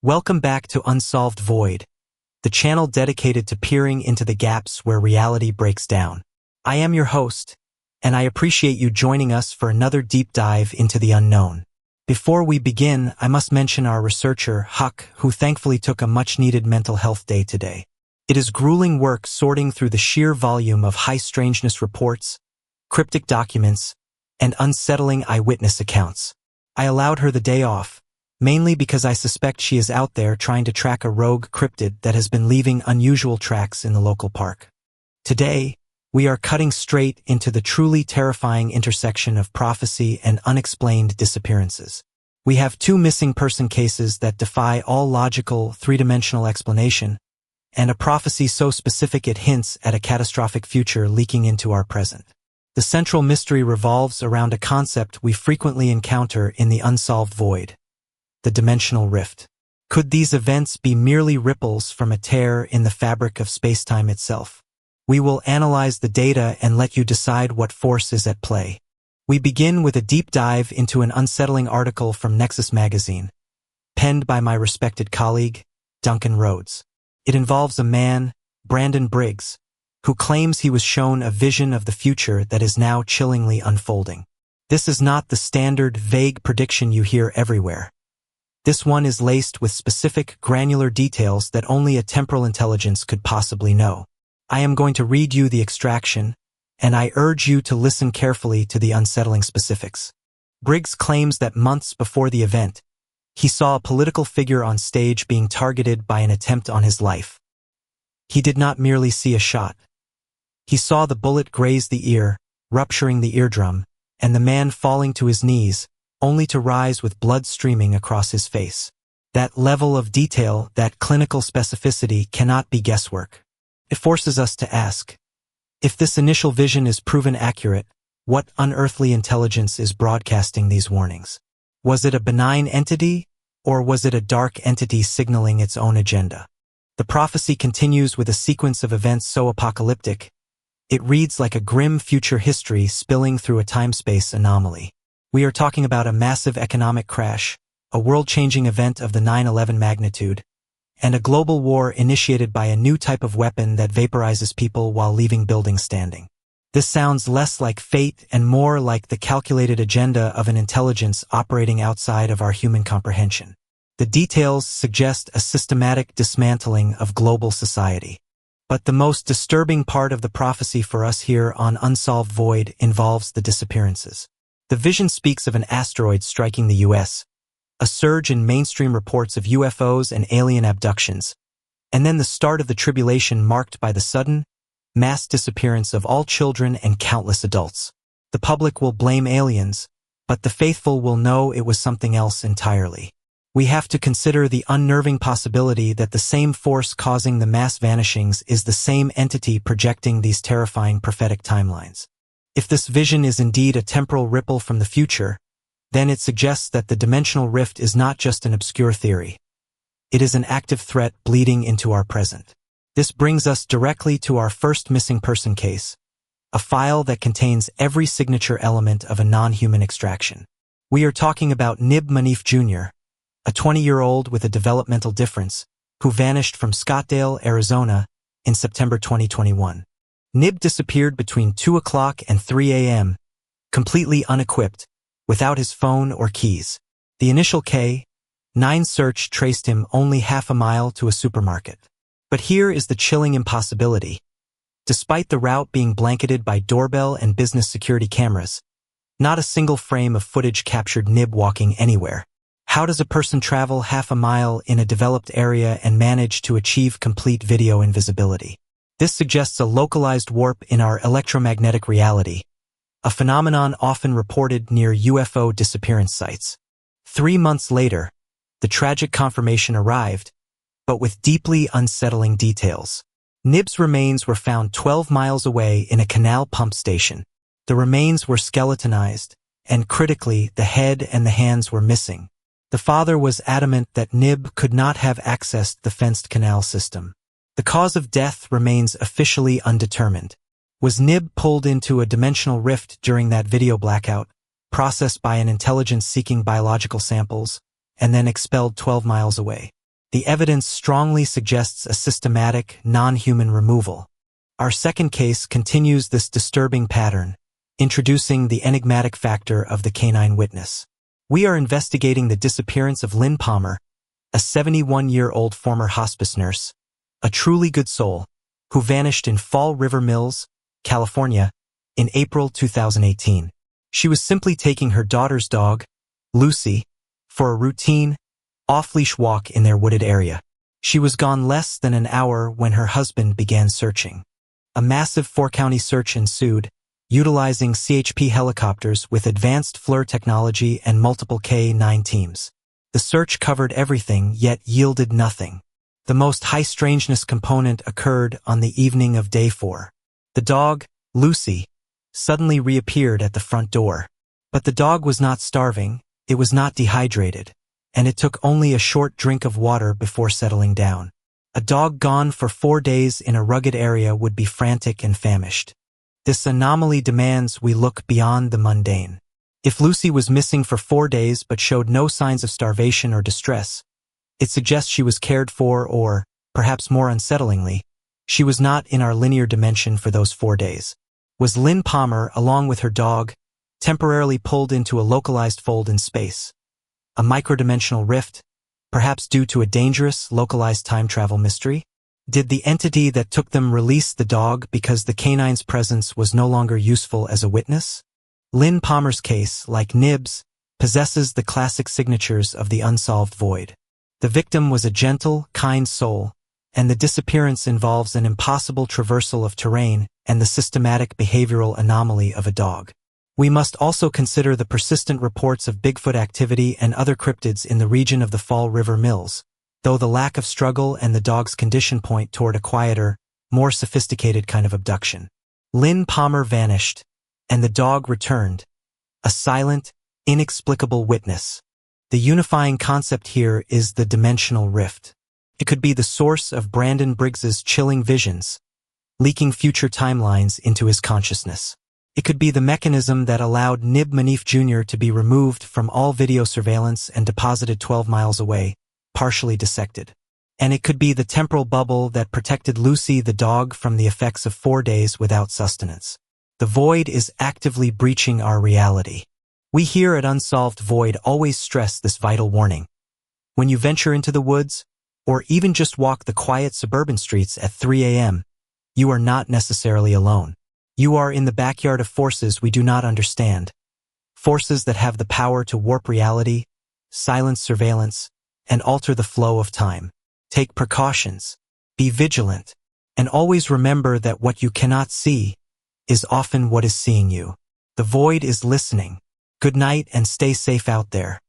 Welcome back to Unsolved Void, the channel dedicated to peering into the gaps where reality breaks down. I am your host, and I appreciate you joining us for another deep dive into the unknown. Before we begin, I must mention our researcher, Huck, who thankfully took a much-needed mental health day today. It is grueling work sorting through the sheer volume of high-strangeness reports, cryptic documents, and unsettling eyewitness accounts. I allowed her the day off, mainly because I suspect she is out there trying to track a rogue cryptid that has been leaving unusual tracks in the local park. Today, we are cutting straight into the truly terrifying intersection of prophecy and unexplained disappearances. We have two missing person cases that defy all logical, three-dimensional explanation, and a prophecy so specific it hints at a catastrophic future leaking into our present. The central mystery revolves around a concept we frequently encounter in the Unsolved Void: the dimensional rift. Could these events be merely ripples from a tear in the fabric of spacetime itself? We will analyze the data and let you decide what force is at play. We begin with a deep dive into an unsettling article from Nexus magazine, penned by my respected colleague, Duncan Rhodes. It involves a man, Brandon Briggs, who claims he was shown a vision of the future that is now chillingly unfolding. This is not the standard, vague prediction you hear everywhere. This one is laced with specific, granular details that only a temporal intelligence could possibly know. I am going to read you the extraction, and I urge you to listen carefully to the unsettling specifics. Briggs claims that months before the event, he saw a political figure on stage being targeted by an attempt on his life. He did not merely see a shot. He saw the bullet graze the ear, rupturing the eardrum, and the man falling to his knees, only to rise with blood streaming across his face. That level of detail, that clinical specificity, cannot be guesswork. It forces us to ask, if this initial vision is proven accurate, what unearthly intelligence is broadcasting these warnings? Was it a benign entity, or was it a dark entity signaling its own agenda? The prophecy continues with a sequence of events so apocalyptic, it reads like a grim future history spilling through a time-space anomaly. We are talking about a massive economic crash, a world-changing event of the 9/11 magnitude, and a global war initiated by a new type of weapon that vaporizes people while leaving buildings standing. This sounds less like fate and more like the calculated agenda of an intelligence operating outside of our human comprehension. The details suggest a systematic dismantling of global society. But the most disturbing part of the prophecy for us here on Unsolved Void involves the disappearances. The vision speaks of an asteroid striking the U.S., a surge in mainstream reports of UFOs and alien abductions, and then the start of the tribulation marked by the sudden, mass disappearance of all children and countless adults. The public will blame aliens, but the faithful will know it was something else entirely. We have to consider the unnerving possibility that the same force causing the mass vanishings is the same entity projecting these terrifying prophetic timelines. If this vision is indeed a temporal ripple from the future, then it suggests that the dimensional rift is not just an obscure theory. It is an active threat bleeding into our present. This brings us directly to our first missing person case, a file that contains every signature element of a non-human extraction. We are talking about Niib Monif Jr., a 20-year-old with a developmental difference, who vanished from Scottsdale, Arizona, in September 2021. Niib disappeared between 2 o'clock and 3 a.m., completely unequipped, without his phone or keys. The initial K-9 search traced him only half a mile to a supermarket. But here is the chilling impossibility. Despite the route being blanketed by doorbell and business security cameras, not a single frame of footage captured Niib walking anywhere. How does a person travel half a mile in a developed area and manage to achieve complete video invisibility? This suggests a localized warp in our electromagnetic reality, a phenomenon often reported near UFO disappearance sites. 3 months later, the tragic confirmation arrived, but with deeply unsettling details. Niib's remains were found 12 miles away in a canal pump station. The remains were skeletonized, and critically, the head and the hands were missing. The father was adamant that Niib could not have accessed the fenced canal system. The cause of death remains officially undetermined. Was Niib pulled into a dimensional rift during that video blackout, processed by an intelligence seeking biological samples, and then expelled 12 miles away? The evidence strongly suggests a systematic, non-human removal. Our second case continues this disturbing pattern, introducing the enigmatic factor of the canine witness. We are investigating the disappearance of Lynn Palmer, a 71-year-old former hospice nurse, a truly good soul, who vanished in Fall River Mills, California, in April 2018. She was simply taking her daughter's dog, Lucy, for a routine, off-leash walk in their wooded area. She was gone less than an hour when her husband began searching. A massive four-county search ensued, utilizing CHP helicopters with advanced FLIR technology and multiple K-9 teams. The search covered everything, yet yielded nothing. The most high-strangeness component occurred on the evening of day 4. The dog, Lucy, suddenly reappeared at the front door. But the dog was not starving, it was not dehydrated, and it took only a short drink of water before settling down. A dog gone for 4 days in a rugged area would be frantic and famished. This anomaly demands we look beyond the mundane. If Lucy was missing for 4 days but showed no signs of starvation or distress, it suggests she was cared for or, perhaps more unsettlingly, she was not in our linear dimension for those 4 days. Was Lynn Palmer, along with her dog, temporarily pulled into a localized fold in space? A microdimensional rift, perhaps due to a dangerous, localized time travel mystery? Did the entity that took them release the dog because the canine's presence was no longer useful as a witness? Lynn Palmer's case, like Niib's, possesses the classic signatures of the unsolved void. The victim was a gentle, kind soul, and the disappearance involves an impossible traversal of terrain and the systematic behavioral anomaly of a dog. We must also consider the persistent reports of Bigfoot activity and other cryptids in the region of the Fall River Mills, though the lack of struggle and the dog's condition point toward a quieter, more sophisticated kind of abduction. Lynn Palmer vanished, and the dog returned, a silent, inexplicable witness. The unifying concept here is the dimensional rift. It could be the source of Brandon Briggs's chilling visions, leaking future timelines into his consciousness. It could be the mechanism that allowed Niib Monif Jr. to be removed from all video surveillance and deposited 12 miles away, partially dissected. And it could be the temporal bubble that protected Lucy the dog from the effects of 4 days without sustenance. The void is actively breaching our reality. We here at Unsolved Void always stress this vital warning. When you venture into the woods, or even just walk the quiet suburban streets at 3 a.m., you are not necessarily alone. You are in the backyard of forces we do not understand, forces that have the power to warp reality, silence surveillance, and alter the flow of time. Take precautions, be vigilant, and always remember that what you cannot see is often what is seeing you. The void is listening. Good night and stay safe out there.